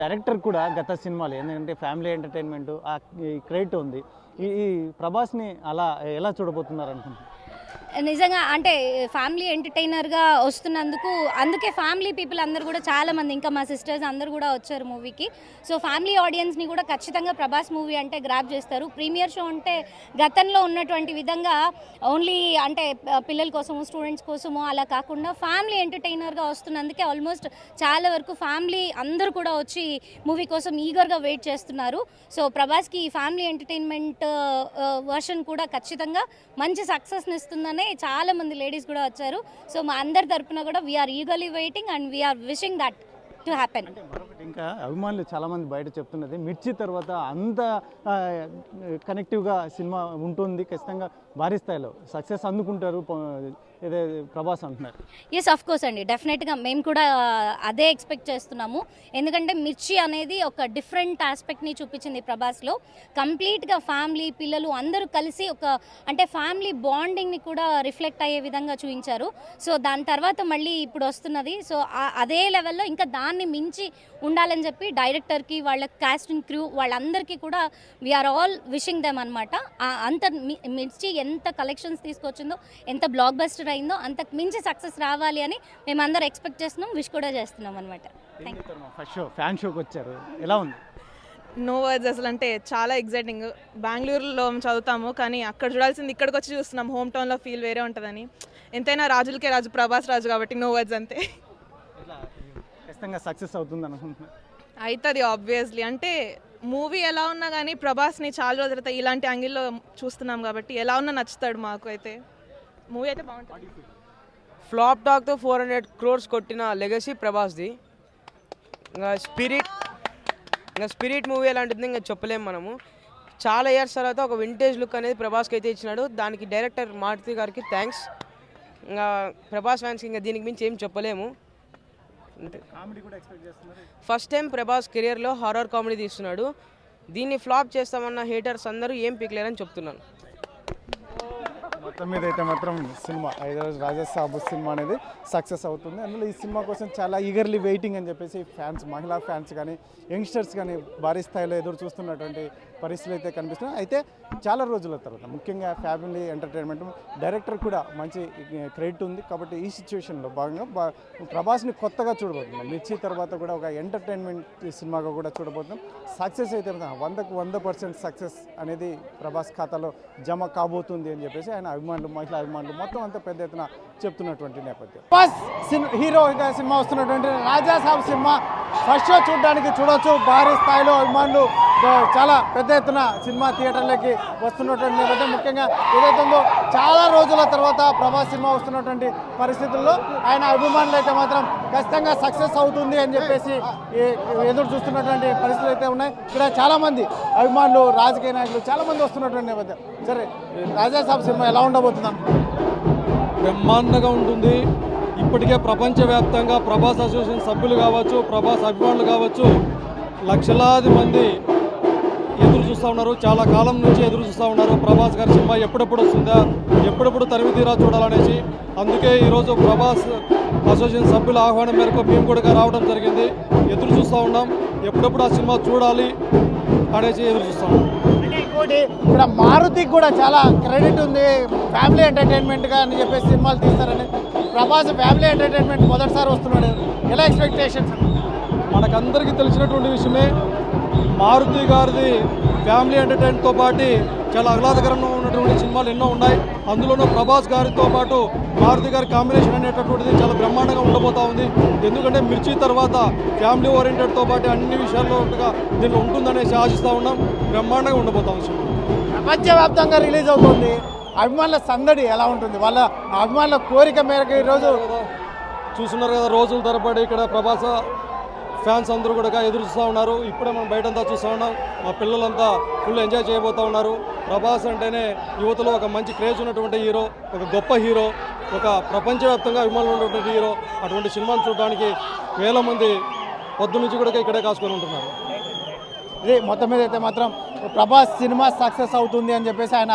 Director కూడా గత సినిమాలు ఎందుకంటే ఫ్యామిలీ ఎంటర్టైన్మెంట్ ఆ క్రెడిట్ ఉంది. ఈ ప్రభాస్ని అలా ఎలా చూడబోతున్నారు అనుకుంటున్నారు? నిజంగా అంటే ఫ్యామిలీ ఎంటర్టైనర్గా వస్తున్నందుకు అందుకే ఫ్యామిలీ పీపుల్ అందరూ కూడా చాలామంది ఇంకా మా సిస్టర్స్ అందరూ కూడా వచ్చారు మూవీకి. సో ఫ్యామిలీ ఆడియన్స్ని కూడా ఖచ్చితంగా ప్రభాస్ మూవీ అంటే గ్రాప్ చేస్తారు. ప్రీమియర్ షో అంటే గతంలో ఉన్నటువంటి విధంగా ఓన్లీ అంటే పిల్లల కోసము స్టూడెంట్స్ కోసము అలా కాకుండా ఫ్యామిలీ ఎంటర్టైనర్గా వస్తున్నందుకే ఆల్మోస్ట్ చాలా వరకు ఫ్యామిలీ అందరూ కూడా వచ్చి మూవీ కోసం ఈగర్గా వెయిట్ చేస్తున్నారు. సో ప్రభాస్కి ఈ ఫ్యామిలీ ఎంటర్టైన్మెంట్ వర్షన్ కూడా ఖచ్చితంగా మంచి సక్సెస్ని ఇస్తుందని చాలా మంది లేడీస్ కూడా వచ్చారు. సో మా అందరి తరపున కూడా we're eagerly waiting and we're wishing that to happen. ఇంకా అభిమానులు చాలామంది బయట చెప్తున్నది మిర్చి తర్వాత అంత కనెక్టివ్గా సినిమా ఉంటుంది, ఖచ్చితంగా భారీ స్థాయిలో సక్సెస్ అందుకుంటారు ఇదే ప్రభాస్ అంటున్నారు. ఎస్ ఆఫ్ కోర్స్ అండి, డెఫినెట్గా మేము కూడా అదే ఎక్స్పెక్ట్ చేస్తున్నాము. ఎందుకంటే మిర్చి అనేది ఒక డిఫరెంట్ ఆస్పెక్ట్ని చూపించింది ప్రభాస్లో. కంప్లీట్గా ఫ్యామిలీ పిల్లలు అందరూ కలిసి ఒక అంటే ఫ్యామిలీ బాండింగ్ని కూడా రిఫ్లెక్ట్ అయ్యే విధంగా చూపించారు. సో దాని తర్వాత మళ్ళీ ఇప్పుడు వస్తున్నది. సో అదే లెవెల్లో ఇంకా దాన్ని మించి ఉండాలని చెప్పి డైరెక్టర్కి వాళ్ళ కాస్ట్ అండ్ క్రూ వాళ్ళందరికీ కూడా వీఆర్ ఆల్ విషింగ్ దెమ్ అనమాట. అంత మిర్చి ఎంత కలెక్షన్స్ తీసుకొచ్చిందో, ఎంత బ్లాక్ బస్టర్ అయిందో అంతకు మించి సక్సెస్ రావాలి అని మేమందరం ఎక్స్పెక్ట్ చేస్తున్నాం, విష్ కూడా చేస్తున్నాం అనమాట. ఫస్ట్ షో ఫ్యాన్ షోకి వచ్చారు, ఎలా ఉంది? నో వర్డ్స్ అసలు. అంటే చాలా ఎగ్జైటింగ్. బెంగళూరులో చదువుతాము కానీ అక్కడ చూడాల్సింది ఇక్కడికి వచ్చి చూస్తున్నాం. హోమ్ టౌన్లో ఫీల్ వేరే ఉంటుందని. ఎంతైనా రాజులకే రాజు ప్రభాస్ రాజు కాబట్టి నో వర్డ్స్ అంతే. ఖచ్చితంగా సక్సెస్ అవుతుంది అనుకుంటున్నాను. అవుతుంది ఆబ్వియస్లీ. అంటే మూవీ ఎలా ఉన్నా కానీ ప్రభాస్ని చాలా రోజుల తర్వాత ఇలాంటి యాంగిల్లో చూస్తున్నాం కాబట్టి ఎలా ఉన్నా నచ్చుతాడు మాకు. అయితే మూవీ అయితే బాగుంటుంది. ఫ్లాప్ టాక్తో 400 crores కొట్టిన లెగసీ ప్రభాస్ది. ఇంకా స్పిరిట్ మూవీ ఎలాంటిది ఇంకా చెప్పలేము మనము. చాలా ఇయర్స్ తర్వాత ఒక వింటేజ్ లుక్ అనేది ప్రభాస్కి అయితే ఇచ్చినాడు. దానికి డైరెక్టర్ మారుతి గారికి థ్యాంక్స్. ఇంకా ప్రభాస్ ఫ్యాన్స్కి ఇంకా దీనికి మించి ఏం చెప్పలేము. ఫస్ట్ టైం ప్రభాస్ కెరియర్లో హారర్ కామెడీ తీస్తున్నాడు. దీన్ని ఫ్లాప్ చేస్తామన్న హేటర్స్ అందరూ ఏం పీకలేరని చెప్తున్నాను. మొత్తం మీద అయితే మాత్రం సినిమా హైదరాబాద్ రాజాసాబు సినిమా అనేది సక్సెస్ అవుతుంది. అందులో ఈ సినిమా కోసం చాలా ఈగర్లీ వెయిటింగ్ అని చెప్పేసి ఫ్యాన్స్, మహిళా ఫ్యాన్స్ కానీ యంగ్స్టర్స్ కానీ భారీ స్థాయిలో ఎదురు చూస్తున్నటువంటి పరిస్థితులు అయితే కనిపిస్తున్నాయి. అయితే చాలా రోజుల తర్వాత ముఖ్యంగా ఫ్యామిలీ ఎంటర్టైన్మెంట్ డైరెక్టర్ కూడా మంచి క్రెడిట్ ఉంది కాబట్టి ఈ సిచ్యువేషన్లో భాగంగా ప్రభాస్ని కొత్తగా చూడబోతున్నాం. మిర్చి తర్వాత కూడా ఒక ఎంటర్టైన్మెంట్ సినిమాగా కూడా చూడబోతున్నాం. సక్సెస్ అయితే 100% సక్సెస్ అనేది ప్రభాస్ ఖాతాలో జమ కాబోతుంది అని చెప్పేసి ఆయన అభిమానులు, మహిళా అభిమానులు మొత్తం అంతా పెద్ద ఎత్తున చెప్తున్నటువంటి నేపథ్యం. ప్రభాస్ హీరోగా సినిమా వస్తున్నటువంటి రాజాసాబ్ సినిమా ఫస్ట్ షో చూడవచ్చు. భారీ స్థాయిలో అభిమానులు చాలా పెద్ద ఎత్తున సినిమా థియేటర్లకి వస్తున్నటువంటి నేపథ్యం. ముఖ్యంగా ఏదైతే ఉందో చాలా రోజుల తర్వాత ప్రభాస్ సినిమా వస్తున్నటువంటి పరిస్థితుల్లో ఆయన అభిమానులు అయితే మాత్రం ఖచ్చితంగా సక్సెస్ అవుతుంది అని చెప్పేసి ఎదురు చూస్తున్నటువంటి పరిస్థితులు అయితే ఉన్నాయి. ఇక్కడ చాలామంది అభిమానులు, రాజకీయ నాయకులు చాలామంది వస్తున్నటువంటి నేపథ్యం. సరే, రాజాసాబ్ సినిమా ఎలా ఉండబోతున్నాను? బ్రహ్మాండంగా ఉంటుంది. ఇప్పటికే ప్రపంచవ్యాప్తంగా ప్రభాస్ అసోసియేషన్ సభ్యులు కావచ్చు, ప్రభాస్ అభిమానులు కావచ్చు, లక్షలాది మంది ఎదురు చూస్తూ ఉన్నారు. చాలా కాలం నుంచి ఎదురు చూస్తూ ఉన్నారు ప్రభాస్ గారి సినిమా ఎప్పుడెప్పుడు వస్తుందా, ఎప్పుడెప్పుడు తరిమి తీరా చూడాలనేసి. అందుకే ఈరోజు ప్రభాస్ అసోసియేషన్ సభ్యుల ఆహ్వానం మేరకు మేము కూడా రావడం జరిగింది. ఎదురు చూస్తూ ఉన్నాం, ఎప్పుడెప్పుడు ఆ సినిమా చూడాలి అనేసి ఎదురు చూస్తూ ఉన్నాం. ఇంకోటి ఇక్కడ మారుతికి కూడా చాలా క్రెడిట్ ఉంది, ఫ్యామిలీ ఎంటర్టైన్మెంట్గా అని చెప్పేసి సినిమాలు తీస్తారని. ప్రభాస్ ఫ్యామిలీ ఎంటర్టైన్మెంట్ మొదటిసారి వస్తున్నాడు, ఎలా ఎక్స్పెక్టేషన్స్? మనకందరికీ తెలిసినటువంటి విషయమే, మారుతి గారిది ఫ్యామిలీ ఎంటర్టైన్మెంట్తో పాటు చాలా ఆహ్లాదకరంగా ఉన్నటువంటి సినిమాలు ఎన్నో ఉన్నాయి. అందులోనూ ప్రభాస్ గారితో పాటు మారుతి గారి కాంబినేషన్ అనేటటువంటిది చాలా బ్రహ్మాండంగా ఉండబోతూ ఉంది. ఎందుకంటే మిర్చి తర్వాత ఫ్యామిలీ ఓరియంటెడ్తో పాటు అన్ని విషయాల్లో దీనిలో ఉంటుందనేసి ఆశిస్తూ ఉన్నాం. బ్రహ్మాండంగా ఉండబోతా ఉంది సినిమా. ప్రపంచవ్యాప్తంగా రిలీజ్ అవుతుంది. అభిమానుల సందడి ఎలా ఉంటుంది? వాళ్ళ అభిమానుల కోరిక మేరకు ఈరోజు చూస్తున్నారు కదా, రోజుల తరబడి ఇక్కడ ప్రభాస్ ఫ్యాన్స్ అందరూ కూడా ఎదురు చూస్తూ ఉన్నారు. ఇప్పుడే మనం బయటంతా చూస్తూ ఉన్నాం. మా పిల్లలంతా ఫుల్ ఎంజాయ్ చేయబోతూ ఉన్నారు. ప్రభాస్ అంటేనే యువతలో ఒక మంచి క్రేజ్ ఉన్నటువంటి హీరో, ఒక గొప్ప హీరో, ఒక ప్రపంచవ్యాప్తంగా అభిమానులు ఉన్నటువంటి హీరో. అటువంటి సినిమాను చూడడానికి వేల మంది పొద్దు నుంచి కూడా ఇక్కడే కాసుకొని ఉంటున్నారు. ఇది మొత్తం మీద అయితే మాత్రం ప్రభాస్ సినిమా సక్సెస్ అవుతుంది అని చెప్పేసి ఆయన